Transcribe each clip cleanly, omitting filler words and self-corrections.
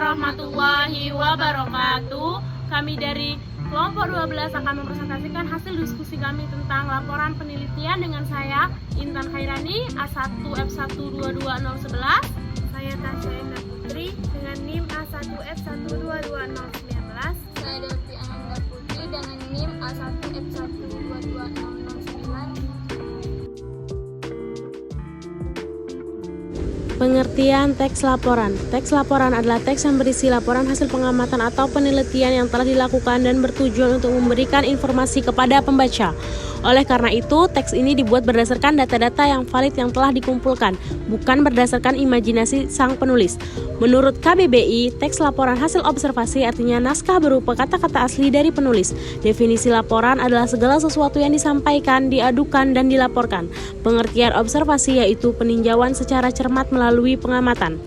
warahmatullahi wabarakatuh. Kami dari kelompok 12 akan mempresentasikan hasil diskusi kami tentang laporan penelitian dengan saya, Intan Khairani, A1F122011. Saya Tasya Indah Putri dengan NIM A1F122019. Saya Delvi Ananda Putri dengan NIM A1F122009. Pengertian teks laporan. Teks laporan adalah teks yang berisi laporan hasil pengamatan atau penelitian yang telah dilakukan dan bertujuan untuk memberikan informasi kepada pembaca. Oleh karena itu, teks ini dibuat berdasarkan data-data yang valid yang telah dikumpulkan, bukan berdasarkan imajinasi sang penulis. Menurut KBBI, teks laporan hasil observasi artinya naskah berupa kata-kata asli dari penulis. Definisi laporan adalah segala sesuatu yang disampaikan, diadukan, dan dilaporkan. Pengertian observasi yaitu peninjauan secara cermat melalui pengamatan.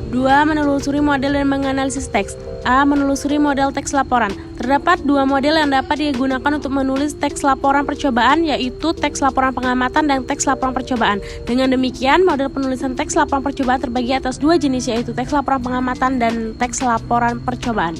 2. Menelusuri model dan menganalisis teks. A. Menelusuri model teks laporan. Terdapat dua model yang dapat digunakan untuk menulis teks laporan percobaan, yaitu teks laporan pengamatan dan teks laporan percobaan. Dengan demikian, model penulisan teks laporan percobaan terbagi atas dua jenis, yaitu teks laporan pengamatan dan teks laporan percobaan.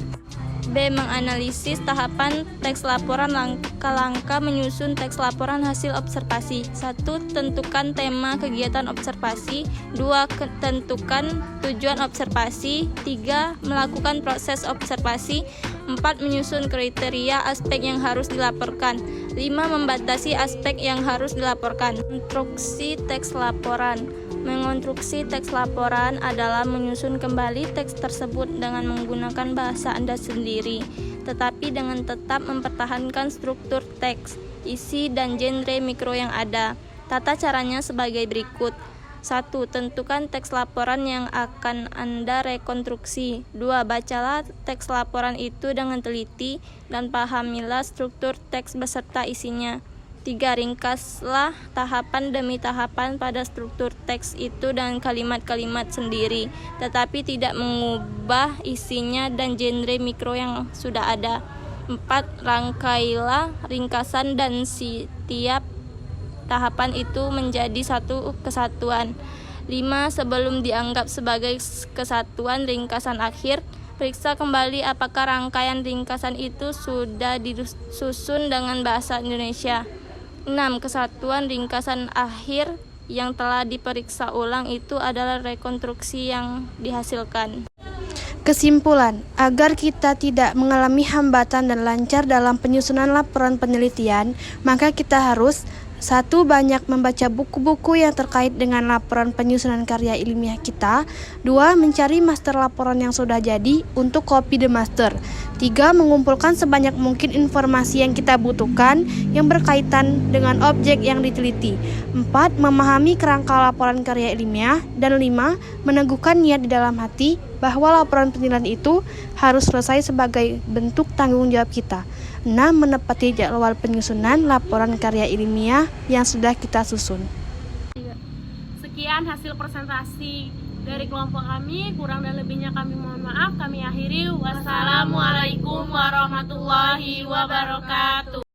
B. Menganalisis tahapan teks laporan, langkah-langkah menyusun teks laporan hasil observasi. 1. Tentukan tema kegiatan observasi. 2. Tentukan tujuan observasi. 3. Melakukan proses observasi. 4. Menyusun kriteria aspek yang harus dilaporkan. 5. Membatasi aspek yang harus dilaporkan. Konstruksi teks laporan. Mengonstruksi teks laporan adalah menyusun kembali teks tersebut dengan menggunakan bahasa Anda sendiri, tetapi dengan tetap mempertahankan struktur teks, isi, dan genre mikro yang ada. Tata caranya sebagai berikut. 1. Tentukan teks laporan yang akan Anda rekonstruksi. 2. Bacalah teks laporan itu dengan teliti dan pahamilah struktur teks beserta isinya. 3. Ringkaslah tahapan demi tahapan pada struktur teks itu dengan kalimat-kalimat sendiri, tetapi tidak mengubah isinya dan genre mikro yang sudah ada. 4. Rangkailah ringkasan dan setiap tahapan itu menjadi satu kesatuan. 5. Sebelum dianggap sebagai kesatuan ringkasan akhir, periksa kembali apakah rangkaian ringkasan itu sudah disusun dengan bahasa Indonesia. 6. Kesatuan ringkasan akhir yang telah diperiksa ulang itu adalah rekonstruksi yang dihasilkan. Kesimpulan, agar kita tidak mengalami hambatan dan lancar dalam penyusunan laporan penelitian, maka kita harus 1. Banyak membaca buku-buku yang terkait dengan laporan penyusunan karya ilmiah kita. 2. Mencari master laporan yang sudah jadi untuk copy the master. 3. Mengumpulkan sebanyak mungkin informasi yang kita butuhkan yang berkaitan dengan objek yang diteliti. 4. Memahami kerangka laporan karya ilmiah. Dan 5. Meneguhkan niat di dalam hati bahwa laporan penilaian itu harus selesai sebagai bentuk tanggung jawab kita. 6. Menepati jadwal penyusunan laporan karya ilmiah yang sudah kita susun. Sekian hasil presentasi dari kelompok kami. Kurang dan lebihnya kami mohon maaf. Kami akhiri. Wassalamualaikum warahmatullahi wabarakatuh.